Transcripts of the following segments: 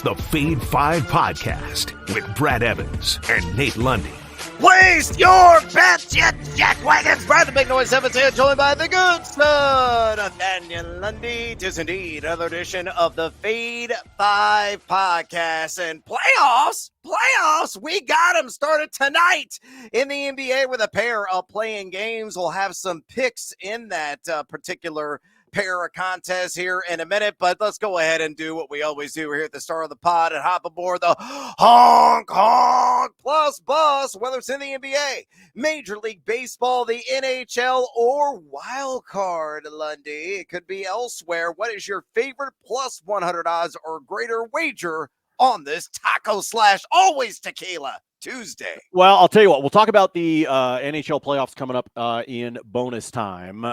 It's the Fade 5 Podcast with Brad Evans and Nate Lundy. Waste your bets, you jackwagons! Brad the Big Noise Evans here, joined by the good son of Daniel Lundy. 'Tis indeed another edition of the Fade 5 Podcast. And playoffs, we got them started tonight in the NBA with a pair of playing games. We'll have some picks in that particular pair of contests here in a minute, but let's go ahead and do what we always do here at the start of the pod and hop aboard the Honk Plus Bus, whether it's in the NBA, Major League Baseball, the NHL, or Wild Card, Lundy. It could be elsewhere. What is your favorite plus 100 odds or greater wager on this taco/always tequila Tuesday? Well, I'll tell you what, we'll talk about the NHL playoffs coming up in bonus time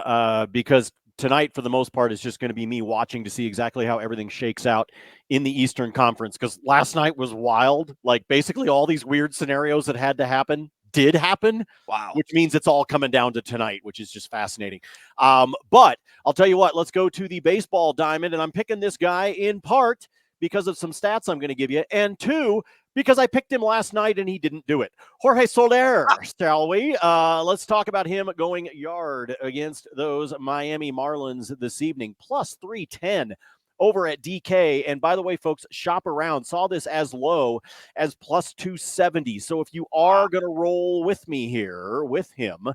because tonight, for the most part, is just going to be me watching to see exactly how everything shakes out in the Eastern Conference, because last night was wild. Like, basically all these weird scenarios that had to happen did happen. Wow. Which means it's all coming down to tonight, which is just fascinating. But I'll tell you what, let's go to the baseball diamond, and I'm picking this guy in part because of some stats I'm going to give you, and two, because I picked him last night and he didn't do it. Jorge Soler, shall we? Let's talk about him going yard against those Miami Marlins this evening. Plus 310 over at DK. And by the way, folks, shop around. Saw this as low as plus 270. So if you are going to roll with me here, with him,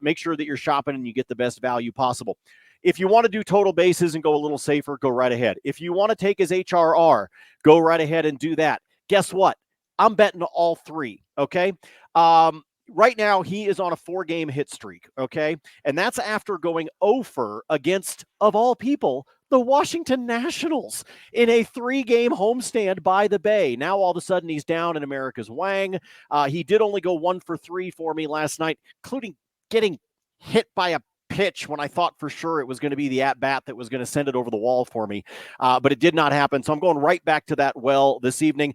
make sure that you're shopping and you get the best value possible. If you want to do total bases and go a little safer, go right ahead. If you want to take his HRR, go right ahead and do that. Guess what? I'm betting all three, okay? Right now, he is on a 4-game hit streak, okay? And that's after going 0 against, of all people, the Washington Nationals in a 3-game homestand by the Bay. Now, all of a sudden, he's down in America's Wang. He did only go 1 for 3 for me last night, including getting hit by a pitch when I thought for sure it was going to be the at-bat that was going to send it over the wall for me. But it did not happen. So I'm going right back to that well this evening.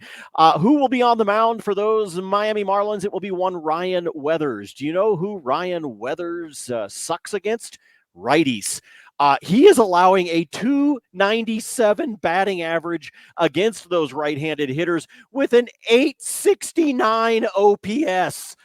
Who will be on the mound for those Miami Marlins? It will be one Ryan Weathers. Do you know who Ryan Weathers sucks against? Righties. He is allowing a 297 batting average against those right-handed hitters with an 869 OPS.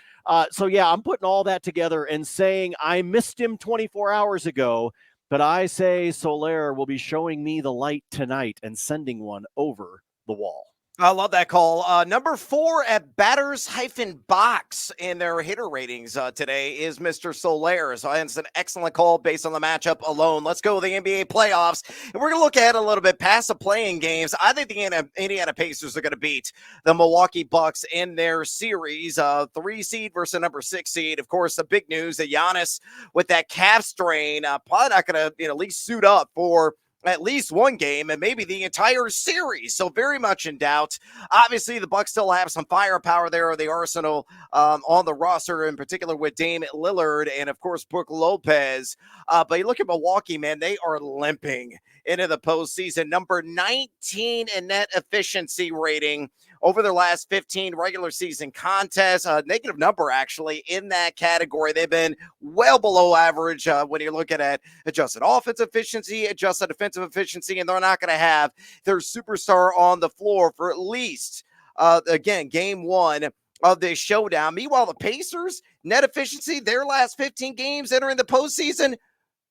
So, yeah, I'm putting all that together and saying I missed him 24 hours ago, but I say Soler will be showing me the light tonight and sending one over the wall. I love that call. Number 4 at batters-box in their hitter ratings today is Mr. Soler. So it's an excellent call based on the matchup alone. Let's go to the NBA playoffs. And we're going to look ahead a little bit past the playing games. I think the Indiana Pacers are going to beat the Milwaukee Bucks in their series. 3 seed versus number 6 seed. Of course, the big news that Giannis with that calf strain, probably not going to at least suit up for at least one game and maybe the entire series. So very much in doubt. Obviously, the Bucks still have some firepower there, the arsenal on the roster, in particular with Dame Lillard and, of course, Brook Lopez. But you look at Milwaukee, man, they are limping into the postseason. Number 19 in net efficiency rating over their last 15 regular season contests. Negative number, actually, in that category. They've been well below average when you're looking at adjusted offensive efficiency, adjusted defensive efficiency, and they're not going to have their superstar on the floor for at least, again, game 1 of this showdown. Meanwhile, the Pacers, net efficiency, their last 15 games entering the postseason,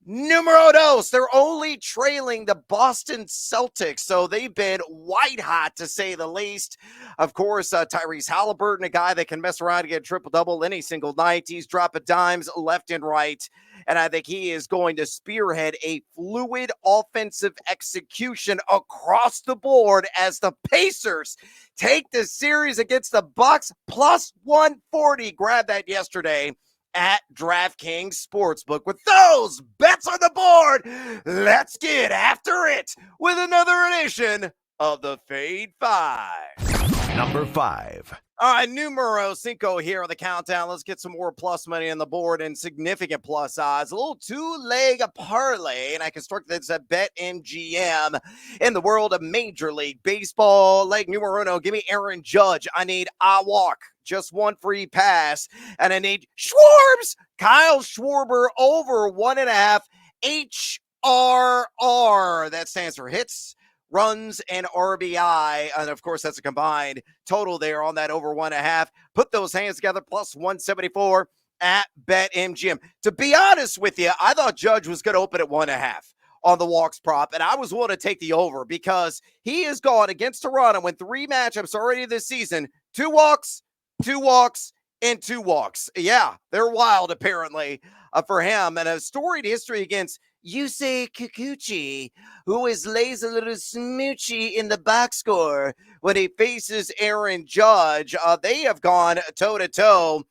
numero dos. They're only trailing the Boston Celtics, so they've been white hot to say the least. Of course, Tyrese Halliburton, a guy that can mess around and get a triple-double any single night. He's dropping dimes left and right, and I think he is going to spearhead a fluid offensive execution across the board as the Pacers take the series against the Bucks plus 140. Grabbed that yesterday at DraftKings Sportsbook. With those bets on the board, let's get after it with another edition of the Fade 5. Number 5. All right, numero 5 here on the countdown. Let's get some more plus money on the board and significant plus odds. A little 2-leg parlay, and I constructed this at BetMGM in the world of Major League Baseball. Leg numero 1, give me Aaron Judge. I need I walk. Just one free pass. And I need Schwarbs. Kyle Schwarber over 1.5 HRR. That stands for hits, runs and RBI. And of course, that's a combined total there on that over 1.5. Put those hands together, plus 174 at BetMGM. To be honest with you, I thought Judge was going to open at 1.5 on the walks prop, and I was willing to take the over because he has gone against Toronto in 3 matchups already this season. 2 walks, 2 walks, and 2 walks. Yeah, they're wild apparently for him. And a storied history against Yusei Kikuchi, who is lays a little smoochy in the box score when he faces Aaron Judge. They have gone toe-to-toe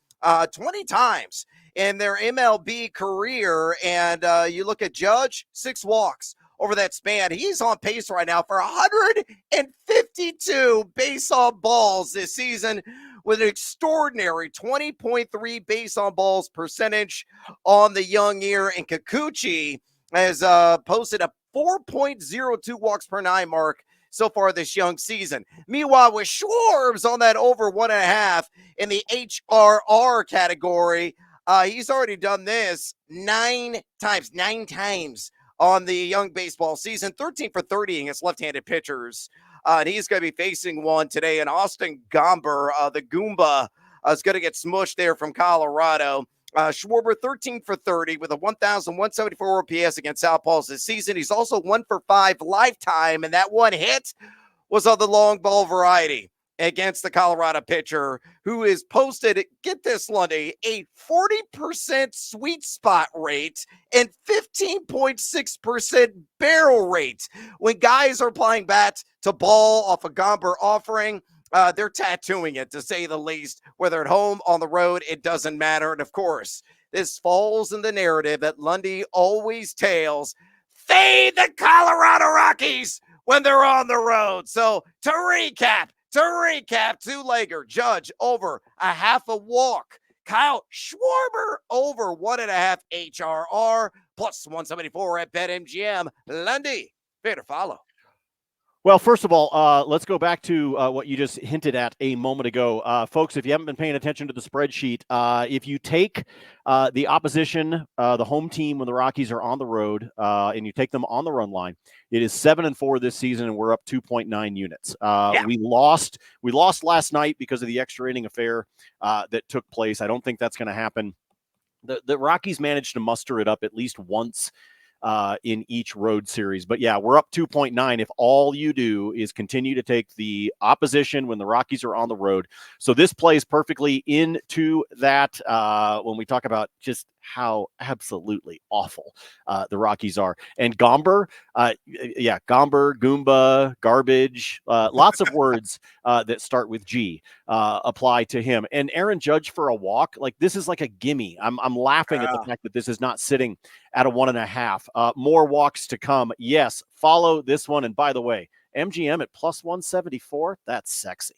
20 times in their MLB career. And you look at Judge, 6 walks over that span. He's on pace right now for 152 base on balls this season with an extraordinary 20.3 base on balls percentage on the young year. And Kikuchi has posted a 4.02 walks per 9 mark so far this young season. Meanwhile, with Schwarbs on that over 1.5 in the HRR category, he's already done this 9 times on the young baseball season, 13 for 30 against left-handed pitchers. And he's going to be facing one today. And Austin Gomber, the Goomba, is going to get smushed there from Colorado. Schwarber, 13 for 30 with a 1,174 OPS against Southpaws this season. He's also 1 for 5 lifetime, and that one hit was on the long ball variety against the Colorado pitcher, who is posted, get this, Lundy, a 40% sweet spot rate and 15.6% barrel rate. When guys are applying bats to ball off a Gomber offering, they're tattooing it, to say the least. Whether at home, on the road, it doesn't matter. And of course, this falls in the narrative that Lundy always tells: fade the Colorado Rockies when they're on the road. So to recap, 2-legger, Judge over a half a walk. Kyle Schwarber over 1.5 HRR, plus 174 at BetMGM. Lundy, fair to follow. Well, first of all, let's go back to what you just hinted at a moment ago. Folks, if you haven't been paying attention to the spreadsheet, if you take the opposition, the home team when the Rockies are on the road, and you take them on the run line, it is 7-4 this season, and we're up 2.9 units. We lost last night because of the extra inning affair that took place. I don't think that's going to happen. The Rockies managed to muster it up at least once in each road series. But yeah, we're up 2.9 if all you do is continue to take the opposition when the Rockies are on the road. So this plays perfectly into that when we talk about just how absolutely awful the Rockies are. And Gomber, Gomber, Goomba, garbage, lots of words that start with G apply to him. And Aaron Judge for a walk, like this is like a gimme. I'm laughing at the fact that this is not sitting at a 1.5. More walks to come. Yes, follow this one. And by the way, MGM at plus 174, that's sexy.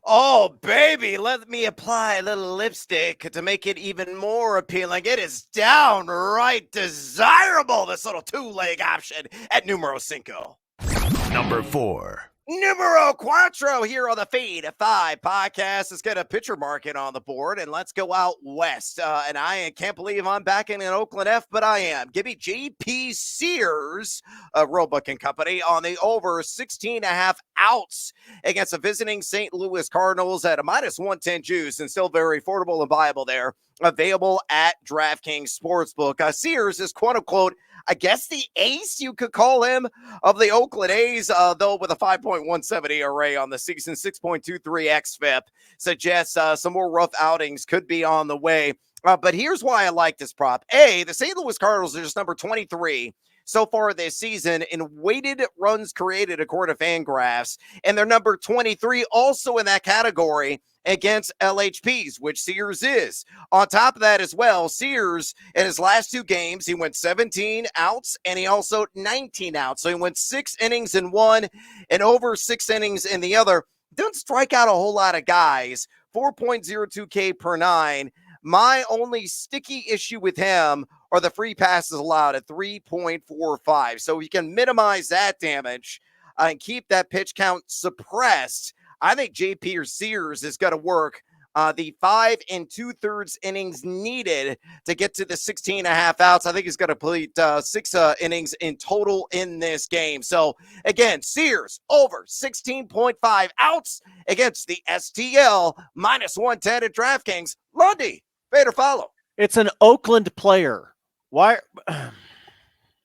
Oh, baby, let me apply a little lipstick to make it even more appealing. It is downright desirable, this little 2-leg option at numero 5. Number 4. Numero cuatro here on the Fade at 5 podcast. Let's get a pitcher market on the board, and let's go out west. And I can't believe I'm back in an Oakland F, but I am. Give me J.P. Sears, Roebuck and Company, on the over 16.5 outs against the visiting St. Louis Cardinals at a minus 110 juice, and still very affordable and viable there. Available at DraftKings Sportsbook. Sears is quote-unquote, I guess, the ace, you could call him, of the Oakland A's, though with a 5.17 ERA on the season, 6.23 xFIP, suggests some more rough outings could be on the way. But here's why I like this prop. A, the St. Louis Cardinals are just number 23 so far this season in weighted runs created according to Fangraphs, and they're number 23 also in that category against LHPs, which Sears is. On top of that as well, Sears, in his last 2 games, he went 17 outs and he also 19 outs. So he went 6 innings in one and over 6 innings in the other. Doesn't strike out a whole lot of guys. 4.02 K per 9. My only sticky issue with him are the free passes allowed at 3.45. So you can minimize that damage and keep that pitch count suppressed. I think JP or Sears is going to work the 5 2/3 innings needed to get to the 16.5 outs. I think he's going to complete 6 innings in total in this game. So again, Sears over 16.5 outs against the STL -110 at DraftKings. Lundy, fade or follow? It's an Oakland player. Why?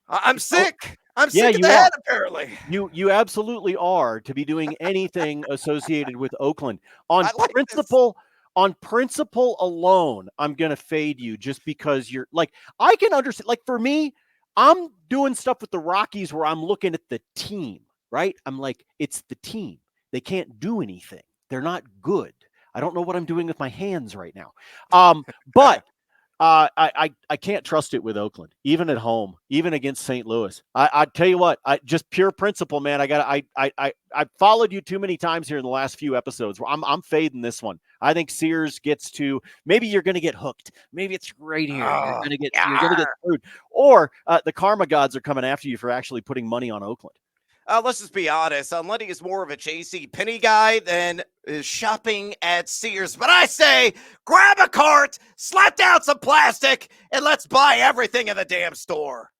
I'm sick. I'm Yeah, sick of you the head, are. apparently. You absolutely are to be doing anything associated with Oakland. I like this. On principle alone, I'm going to fade you just because you're like, I can understand. Like for me, I'm doing stuff with the Rockies where I'm looking at the team, right? I'm like, it's the team. They can't do anything. They're not good. I don't know what I'm doing with my hands right now. But I can't trust it with Oakland, even at home, even against St. Louis. I tell you what, I just pure principle, man. I followed you too many times here in the last few episodes. I'm fading this one. I think Sears gets to, maybe you're going to get hooked. Maybe it's right here. Oh, You're going to get screwed, or the karma gods are coming after you for actually putting money on Oakland. Let's just be honest. Lundy is more of a J.C. Penney guy than is shopping at Sears. But I say, grab a cart, slap down some plastic, and let's buy everything in the damn store.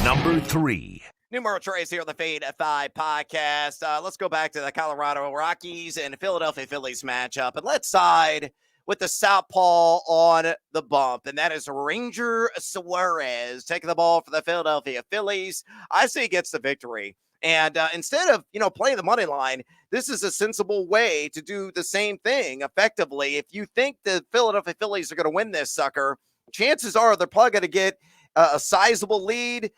Number 3. Numero Trace here on the Fade at 5 podcast. Let's go back to the Colorado Rockies and Philadelphia Phillies matchup. And let's side with the southpaw on the bump. And that is Ranger Suarez taking the ball for the Philadelphia Phillies. I say he gets the victory. And instead of, playing the money line, this is a sensible way to do the same thing effectively. If you think the Philadelphia Phillies are going to win this sucker, chances are they're probably going to get a sizable lead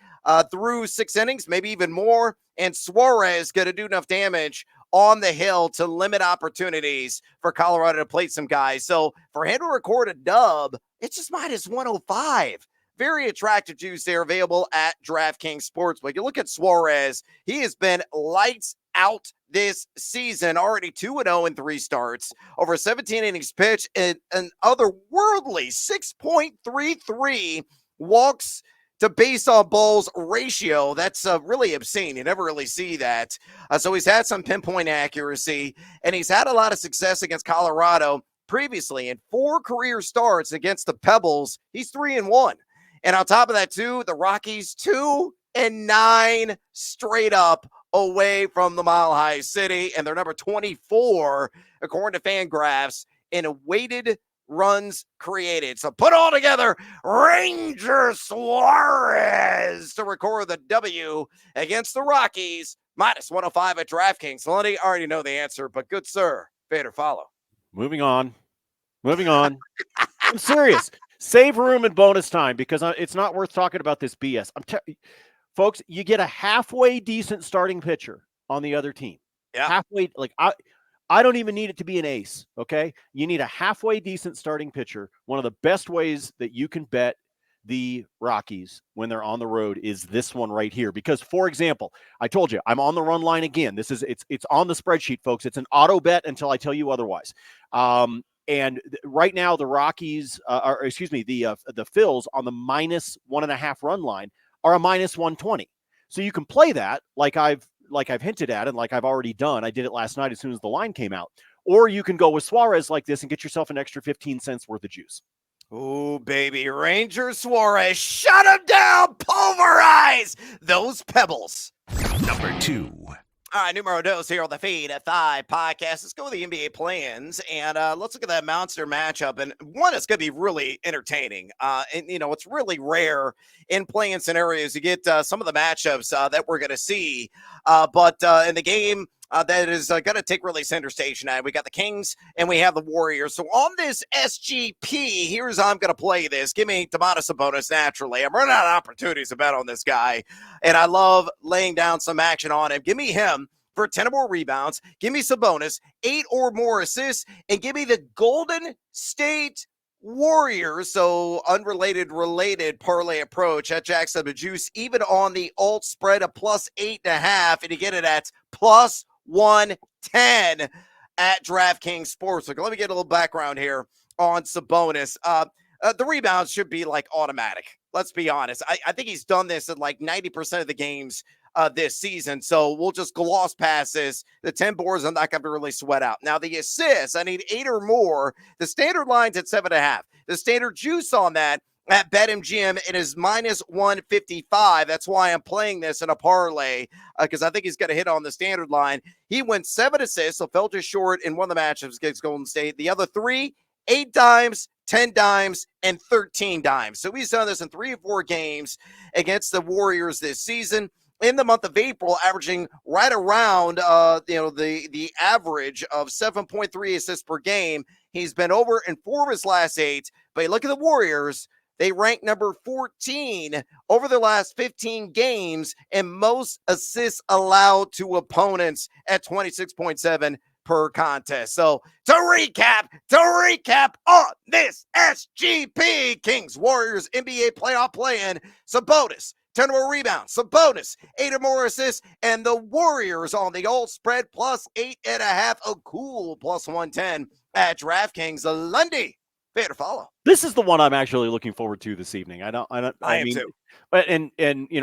through 6 innings, maybe even more. And Suarez going to do enough damage on the hill to limit opportunities for Colorado to play some guys. So for him to record a dub, it's just -105. Very attractive juice there available at DraftKings Sportsbook. You look at Suarez, he has been lights out this season, already 2-0 in 3 starts, over 17 innings pitched, and an otherworldly 6.33 walks to base on balls ratio. That's really obscene. You never really see that. So he's had some pinpoint accuracy, and he's had a lot of success against Colorado previously. In 4 career starts against the Pebbles, he's 3-1. And on top of that, too, the Rockies 2-9 straight up away from the Mile High City. And they're number 24, according to Fangraphs, in weighted runs created. So put all together, Ranger Suarez to record the W against the Rockies, -105 at DraftKings. Lundy, I already know the answer, but good sir, fade or follow. Moving on. I'm serious. Save room and bonus time because it's not worth talking about this BS. Folks, you get a halfway decent starting pitcher on the other team. Yeah. Halfway, like I don't even need it to be an ace, okay? You need a halfway decent starting pitcher. One of the best ways that you can bet the Rockies when they're on the road is this one right here. Because, for example, I told you, I'm on the run line again. It's on the spreadsheet, folks. It's an auto bet until I tell you otherwise. And right now, the Rockies, the Phils on the -1.5 run line are a -120. So you can play that like I've hinted at and like I've already done. I did it last night as soon as the line came out. Or you can go with Suarez like this and get yourself an extra 15 cents worth of juice. Oh, baby. Ranger Suarez, shut him down, pulverize those pebbles. Number 2. All right, numero dos here on the Feed at 5 podcast. Let's go with the NBA plans, and let's look at that monster matchup. And one, it's going to be really entertaining. And, it's really rare in playing scenarios. You get some of the matchups that we're going to see. But in the game that is going to take really center stage tonight, we got the Kings and we have the Warriors. So on this SGP, here's how I'm going to play this. Give me Domantas Sabonis naturally. I'm running out of opportunities to bet on this guy, and I love laying down some action on him. Give me him for 10 or more rebounds. Give me Sabonis, 8 or more assists, and give me the Golden State Warriors. So related parlay approach at Jack's Up Juice, even on the alt spread of +8.5, and you get it at +110 at DraftKings Sportsbook. Let me get a little background here on Sabonis. The rebounds should be like automatic. Let's be honest. I think he's done this in like 90% of the games this season. So we'll just gloss past this. The 10 boards, I'm not going to really sweat out. Now, the assists, I need 8 or more. The standard line's at 7.5. The standard juice on that at BetMGM, it is minus 155. That's why I'm playing this in a parlay, because I think he's going to hit on the standard line. He went 7 assists, so fell just short in one of the matchups against Golden State. The other 3, 8 dimes, 10 dimes, and 13 dimes. So he's done this in 3 or 4 games against the Warriors this season. In the month of April, averaging right around the average of 7.3 assists per game. He's been over in 4 of his last 8. But you look at the Warriors, they rank number 14 over the last 15 games and most assists allowed to opponents at 26.7 per contest. So to recap on this SGP Kings Warriors NBA playoff play-in, Sabonis, 10 or more rebounds, Sabonis, 8 or more assists, and the Warriors on the old spread plus 8.5, a cool plus 110 at DraftKings. Lundy, fair to follow. This is the one I'm actually looking forward to this evening. I am mean, too. But and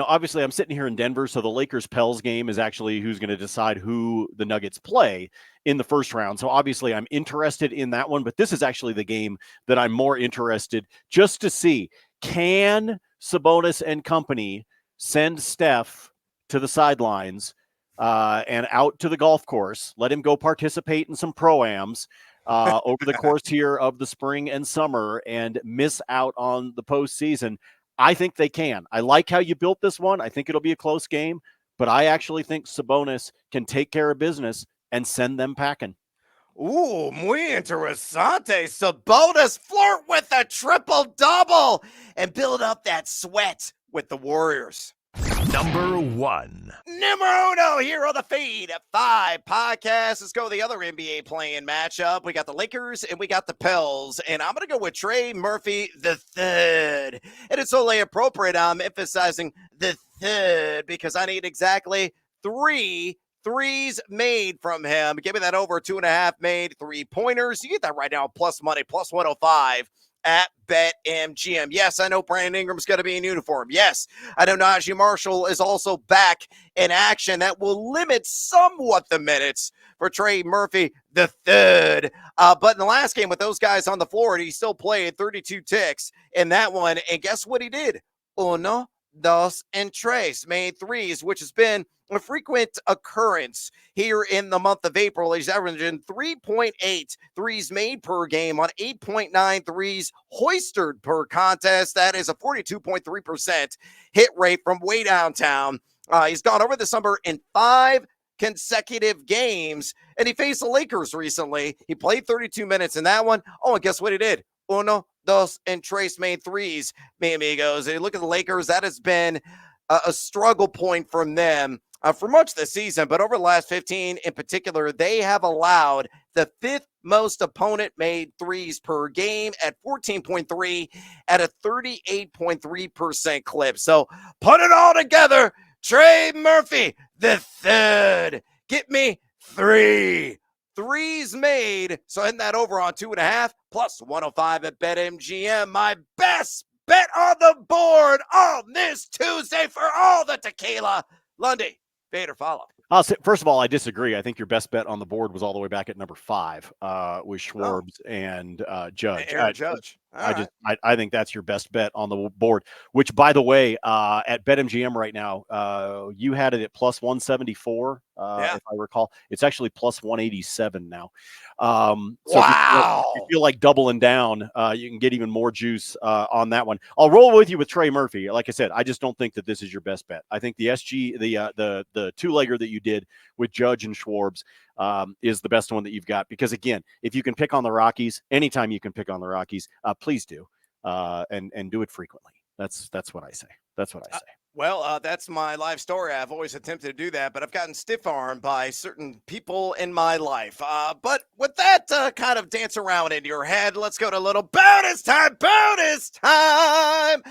obviously I'm sitting here in Denver, so the Lakers-Pels game is actually who's going to decide who the Nuggets play in the first round. So obviously I'm interested in that one, but this is actually the game that I'm more interested just to see, can Sabonis and company send Steph to the sidelines and out to the golf course, let him go participate in some pro-ams over the course here of the spring and summer and miss out on the postseason. I think they can. I like how you built this one. I think it'll be a close game, but I actually think Sabonis can take care of business and send them packing. Ooh, muy interesante. Sabonis flirt with a triple-double and build up that sweat with the Warriors. Number 1. Numero uno here on the Feed at 5 podcast. Let's go with the other NBA playing matchup. We got the Lakers and we got the Pels, and I'm going to go with Trey Murphy the third. And it's only appropriate I'm emphasizing the third because I need exactly 3 threes made from him. Give me that over 2.5 made 3-pointers. You get that right now, plus money, plus 105. At BetMGM. Yes, I know Brandon Ingram's going to be in uniform. Yes, I know Najee Marshall is also back in action. That will limit somewhat the minutes for Trey Murphy the third. But in the last game with those guys on the floor, he still played 32 ticks in that one. And guess what he did? Uno, dos, and tres. Made threes, which has been a frequent occurrence here in the month of April. He's averaging 3.8 threes made per game on 8.9 threes hoisted per contest. That is a 42.3% hit rate from way downtown. He's gone over the number in 5 consecutive games, and he faced the Lakers recently. He played 32 minutes in that one. Oh, and guess what he did? Uno, dos, and tres made threes, mi amigos. And you look at the Lakers, that has been a struggle point from them for much of the season, but over the last 15 in particular, they have allowed the 5th most opponent-made threes per game at 14.3 at a 38.3% clip. So put it all together, Trey Murphy the third. Get me 3 threes made. So hitting that over on 2.5 plus 105 at BetMGM. My best bet on the board on this Tuesday for all the tequila. Lundy, fade or follow? First of all, I disagree. I think your best bet on the board was all the way back at number 5 with Schwarbs and Judge. Aaron Judge. I think that's your best bet on the board, which, by the way, at BetMGM right now, you had it at plus 174, if I recall. It's actually plus 187 now. So wow. If you feel like doubling down, you can get even more juice on that one. I'll roll with you with Trey Murphy. Like I said, I just don't think that this is your best bet. I think the the two-legger that you did with Judge and Schwarbs is the best one that you've got. Because, again, if you can pick on the Rockies, anytime you can pick on the Rockies, please do, and do it frequently. That's what I say. That's what I say. Well, that's my life story. I've always attempted to do that, but I've gotten stiff-armed by certain people in my life. But with that kind of dance around in your head, let's go to a little bonus time. Bonus time!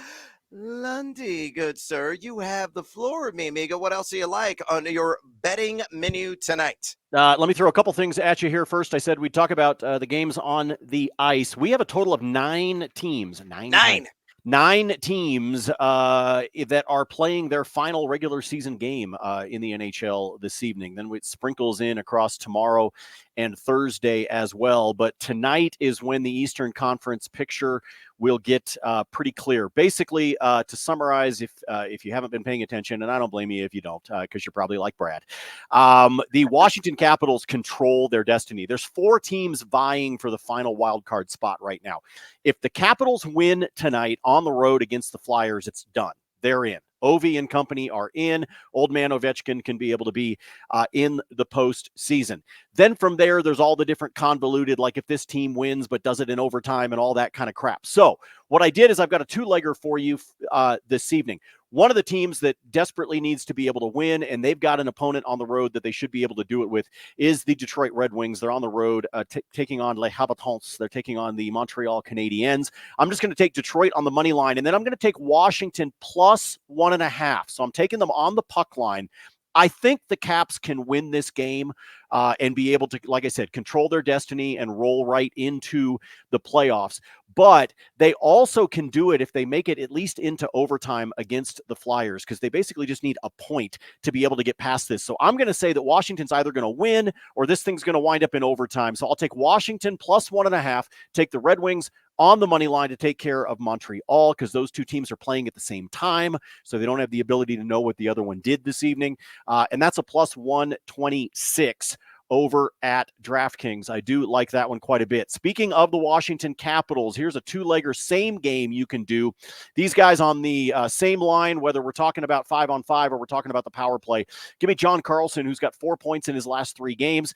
Lundy, good sir, you have the floor, mi amigo. What else do you like on your betting menu tonight? Let me throw a couple things at you here. First, I said we'd talk about the games on the ice. We have a total of 9 teams. 9. 9 teams that are playing their final regular season game in the NHL this evening. Then it sprinkles in across tomorrow and Thursday as well. But tonight is when the Eastern Conference picture will get pretty clear. Basically, to summarize, if you haven't been paying attention, and I don't blame you if you don't, because you're probably like Brad, the Washington Capitals control their destiny. There's 4 teams vying for the final wild card spot right now. If the Capitals win tonight on the road against the Flyers, it's done. They're in. Ovi and company are in. Old man Ovechkin can be able to be in the postseason. Then from there, there's all the different convoluted, like if this team wins but does it in overtime and all that kind of crap. So what I did is I've got a 2-legger for you this evening. One of the teams that desperately needs to be able to win, and they've got an opponent on the road that they should be able to do it with, is the Detroit Red Wings. They're on the road taking on Les Habitants. They're taking on the Montreal Canadiens. I'm just going to take Detroit on the money line, and then I'm going to take Washington plus 1.5. So I'm taking them on the puck line. I think the Caps can win this game and be able to, like I said, control their destiny and roll right into the playoffs. But they also can do it if they make it at least into overtime against the Flyers, because they basically just need a point to be able to get past this. So I'm going to say that Washington's either going to win or this thing's going to wind up in overtime. So I'll take Washington plus 1.5, take the Red Wings on the money line to take care of Montreal, because those 2 teams are playing at the same time, so they don't have the ability to know what the other one did this evening. And that's a plus 126 over at DraftKings. I do like that one quite a bit. Speaking of the Washington Capitals, here's a 2-legger same game you can do. These guys on the same line, whether we're talking about 5-on-5 or we're talking about the power play. Give me John Carlson, who's got 4 points in his last 3 games,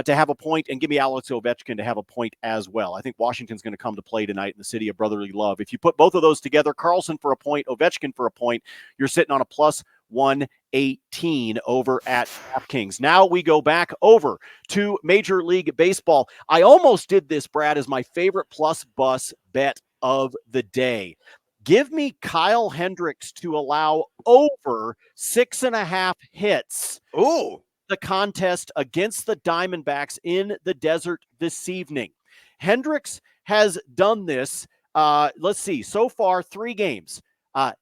to have a point, and give me Alex Ovechkin to have a point as well. I think Washington's going to come to play tonight in the city of brotherly love. If you put both of those together, Carlson for a point, Ovechkin for a point, you're sitting on a plus 118 over at DraftKings. Now we go back over to Major League Baseball. I almost did this, Brad, as my favorite plus bus bet of the day. Give me Kyle Hendricks to allow over 6.5 hits. Ooh. The contest against the Diamondbacks in the desert this evening. Hendricks has done this. Let's see. So far, 3 games.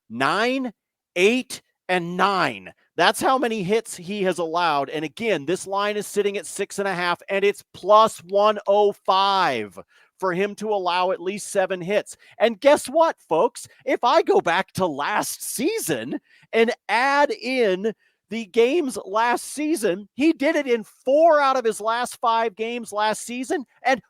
9, 8, and 9. That's how many hits he has allowed. And again, this line is sitting at 6.5, and it's plus 105 for him to allow at least 7 hits. And guess what, folks? If I go back to last season and add in the games last season, he did it in 4 out of his last 5 games last season. And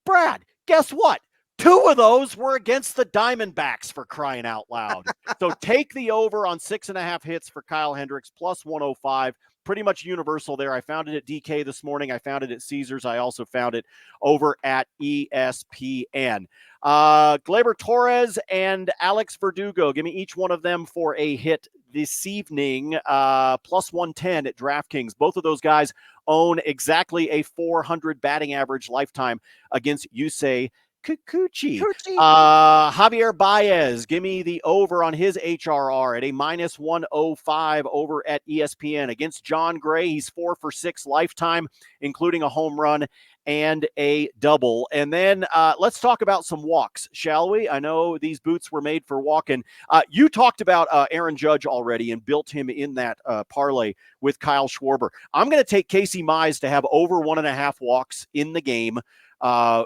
Brad, guess what? 2 of those were against the Diamondbacks, for crying out loud. So take the over on 6.5 hits for Kyle Hendricks, plus 105. Pretty much universal there. I found it at DK this morning. I found it at Caesars. I also found it over at ESPN. Gleyber Torres and Alex Verdugo. Give me each one of them for a hit this evening. Plus 110 at DraftKings. Both of those guys own exactly a 400 batting average lifetime against Yusei Kikuchi. Javier Baez, give me the over on his HRR at a minus 105 over at ESPN. Against John Gray, he's 4 for 6 lifetime, including a home run and a double. And then let's talk about some walks, shall we? I know these boots were made for walking. You talked about Aaron Judge already and built him in that parlay with Kyle Schwarber. I'm going to take Casey Mize to have over 1.5 walks in the game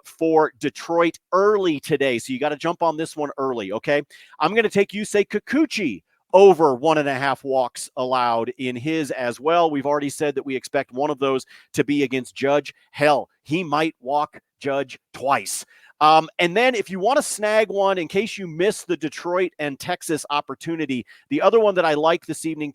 for Detroit early today. So you got to jump on this one early, okay? I'm going to take Yusei Kikuchi over 1.5 walks allowed in his as well. We've already said that we expect one of those to be against Judge. Hell, he might walk Judge twice. And then if you want to snag one, in case you miss the Detroit and Texas opportunity, the other one that I like this evening,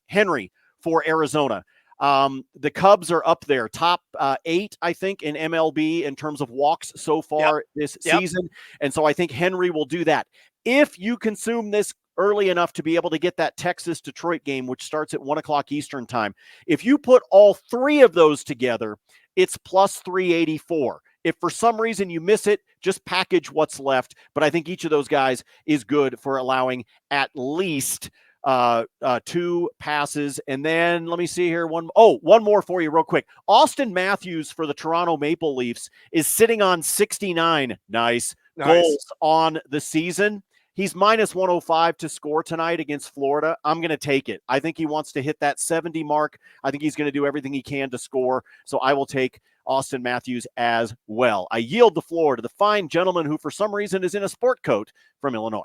Henry for Arizona. The Cubs are up there, top 8, I think, in MLB in terms of walks so far this season. And so I think Henry will do that. If you consume this early enough to be able to get that Texas-Detroit game, which starts at 1 o'clock Eastern time, if you put all 3 of those together, it's plus 384. If for some reason you miss it, just package what's left. But I think each of those guys is good for allowing at least 2 passes. And then let me see here. One more for you real quick. Austin Matthews for the Toronto Maple Leafs is sitting on 69. Nice. goals on the season. He's minus 105 to score tonight against Florida. I'm going to take it. I think he wants to hit that 70 mark. I think he's going to do everything he can to score. So I will take Austin Matthews as well. I yield the floor to the fine gentleman who, for some reason, is in a sport coat from Illinois.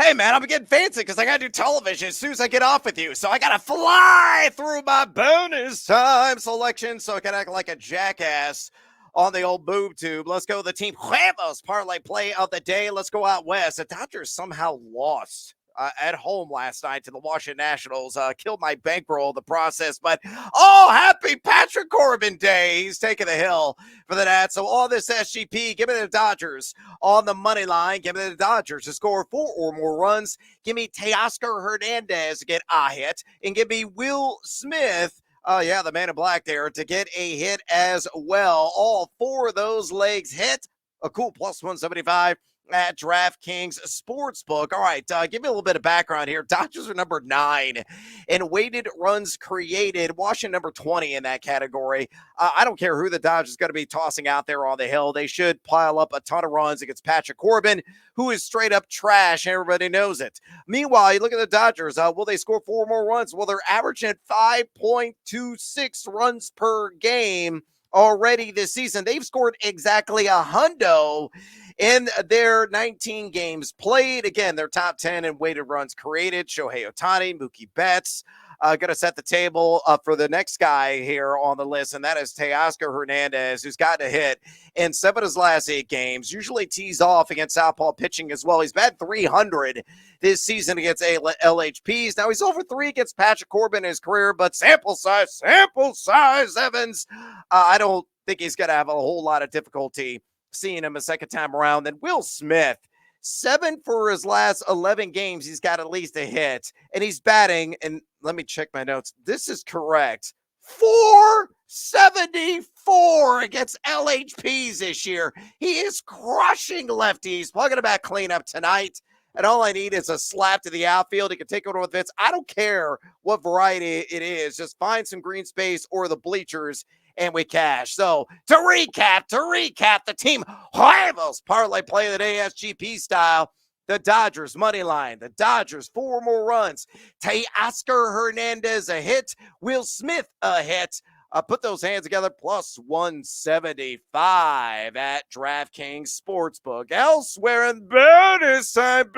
Hey, man, I'm getting fancy because I got to do television as soon as I get off with you. So I got to fly through my bonus time selection so I can act like a jackass on the old boob tube. Let's go to the Team Huevos parlay play of the day. Let's go out west. The Dodgers somehow lost at home last night to the Washington Nationals. Killed my bankroll in the process, but happy Patrick Corbin Day. He's taking the hill for the Nats. So all this SGP, give me the Dodgers on the money line. Give me the Dodgers to score 4 or more runs. Give me Teoscar Hernandez to get a hit, and give me Will Smith, the man in black there, to get a hit as well. All 4 of those legs hit. A cool plus 175 at DraftKings Sportsbook. All right, give me a little bit of background here. Dodgers are number 9 in weighted runs created. Washington number 20 in that category. I don't care who the Dodgers is going to be tossing out there on the hill. They should pile up a ton of runs against Patrick Corbin, who is straight up trash. Everybody knows it. Meanwhile, you look at the Dodgers. Will they score 4 more runs? Well, they're averaging 5.26 runs per game already this season. They've scored exactly a hundo in their 19 games played. Again, they're top 10 in weighted runs created. Shohei Ohtani, Mookie Betts. Going to set the table for the next guy here on the list, and that is Teoscar Hernandez, who's gotten a hit in 7 of his last 8 games. Usually tees off against southpaw pitching as well. He's batted 300 this season against LHPs. Now he's over 3 against Patrick Corbin in his career, but sample size, Evans. I don't think he's going to have a whole lot of difficulty seeing him a second time around. Then Will Smith, 7 for his last 11 games. He's got at least a hit, and he's batting, and let me check my notes. This is correct. 474 against LHPs this year. He is crushing lefties. Plugging him back cleanup tonight. And all I need is a slap to the outfield. He can take over with Vince. I don't care what variety it is. Just find some green space or the bleachers, and we cash. So to recap, the Team Huevos parlay play of the day, SGP style. The Dodgers money line. The Dodgers 4 more runs. Teoscar Hernandez a hit. Will Smith a hit. Put those hands together. Plus 175 at DraftKings Sportsbook. Elsewhere in bonus time.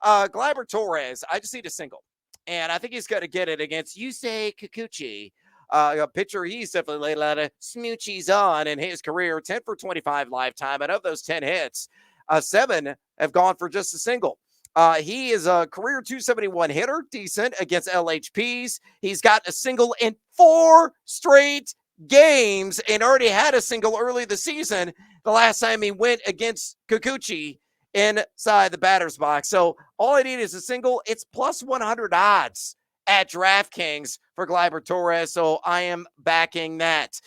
Gleyber Torres. I just need a single, and I think he's going to get it against Yusei Kikuchi. A pitcher he's definitely laid a lot of smoochies on in his career. 10 for 25 lifetime, and of those 10 hits, 7 have gone for just a single. He is a career 271 hitter, decent against LHPs. He's got a single in 4 straight games and already had a single early this season, the last time he went against Kikuchi inside the batter's box. So all I need is a single. It's plus 100 odds at DraftKings for Gleyber Torres, so I am backing that.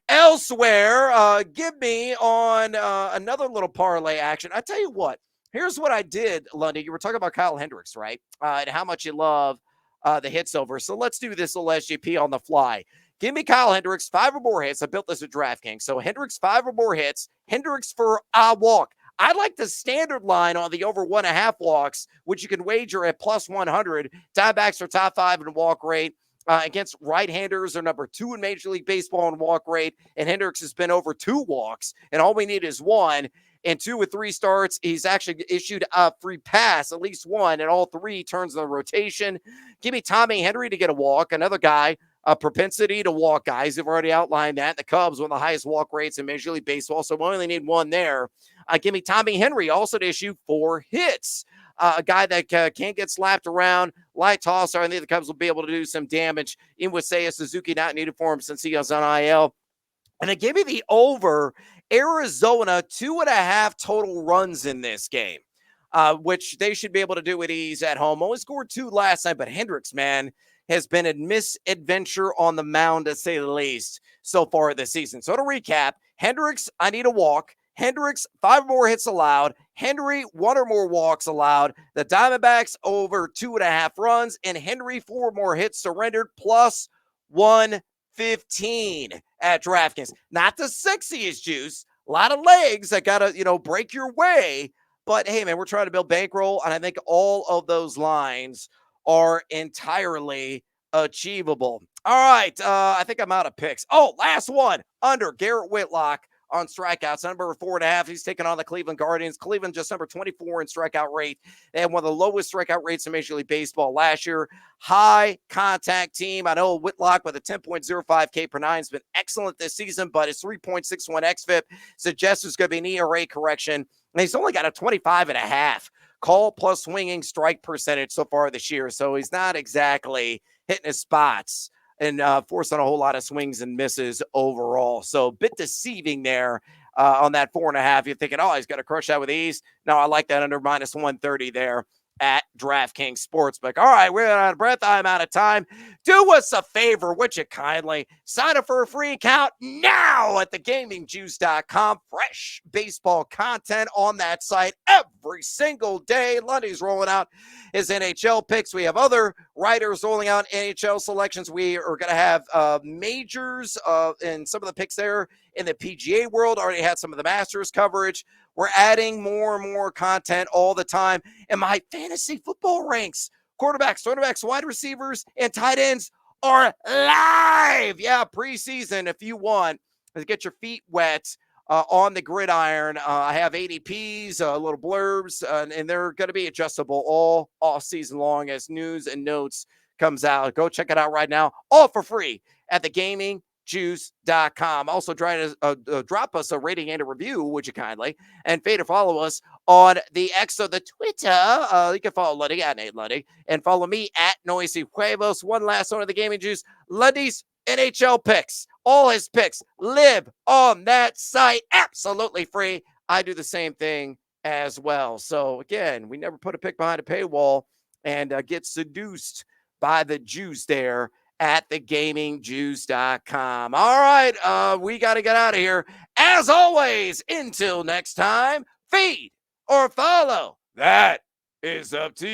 Elsewhere, give me on another little parlay action. I tell you what, here's what I did, Lundy. You were talking about Kyle Hendricks, right? And how much you love the hits over. So let's do this little SGP on the fly. Give me Kyle Hendricks, 5 or more hits. I built this at DraftKings. So Hendricks, 5 or more hits. Hendricks for a walk. I like the standard line on the over 1.5 walks, which you can wager at plus 100. Diamondbacks are top 5 in walk rate. Against right-handers are number 2 in Major League Baseball in walk rate. And Hendricks has been over 2 walks, and all we need is 1. And 2 with 3 starts, he's actually issued a free pass, at least 1, and all 3 turns in the rotation. Give me Tommy Henry to get a walk, another guy, a propensity to walk guys. They've already outlined that. The Cubs, one of the highest walk rates in Major League Baseball, so we only need 1 there. Give me Tommy Henry also to issue 4 hits. A guy that can't get slapped around, light tosser. I think the Cubs will be able to do some damage. In with Seiya Suzuki not needed for him since he was on IL. And then give me the over Arizona 2.5 total runs in this game, which they should be able to do with ease at home. Only scored 2 last night, but Hendricks, man, has been a misadventure on the mound, to say the least, so far this season. So to recap, Hendricks, I need a walk. Hendricks, 5 or more hits allowed. Henry, 1 or more walks allowed. The Diamondbacks over 2.5 runs, and Henry 4 more hits surrendered, plus 115 at DraftKings. Not the sexiest juice, A lot of legs that got to, break your way. But hey, man, we're trying to build bankroll. And I think all of those lines are entirely achievable. All right. I think I'm out of picks. Oh, last one under Garrett Whitlock on strikeouts. Number 4.5. He's taking on the Cleveland Guardians. Cleveland just number 24 in strikeout rate. They had one of the lowest strikeout rates in Major League Baseball last year. High contact team. I know Whitlock with a 10.05 K per nine has been excellent this season, but his 3.61 xFIP suggests there's going to be an ERA correction. And he's only got a 25.5 call plus swinging strike percentage so far this year. So he's not exactly hitting his spots and forcing a whole lot of swings and misses overall. So a bit deceiving there on that 4.5. You're thinking, oh, he's got to crush that with ease. No, I like that under minus 130 there at DraftKings Sportsbook. All right, we're out of breath. I'm out of time. Do us a favor, would you kindly? Sign up for a free account now at thegamingjuice.com. Fresh baseball content on that site every single day. Lundy's rolling out his NHL picks. We have other writers rolling out NHL selections. We are going to have majors and some of the picks there in the PGA world. Already had some of the Masters coverage. We're adding more and more content all the time. And my fantasy football ranks, quarterbacks, running backs, wide receivers, and tight ends are live. Yeah, preseason, if you want to get your feet wet on the gridiron. I have ADPs, little blurbs, and they're going to be adjustable all off season long as news and notes comes out. Go check it out right now, all for free at thegamingjuice.com. Also, try to drop us a rating and a review, would you kindly? And to follow us on the X or the Twitter. You can follow Lundy at Nate Lundy and follow me at Noisy Huevos. One last one of the Gaming Juice. Lundy's NHL picks. All his picks live on that site. Absolutely free. I do the same thing as well. So again, we never put a pick behind a paywall and get seduced by the juice there at thegamingjuice.com. All right, we got to get out of here. As always, until next time, feed or follow. That is up to you.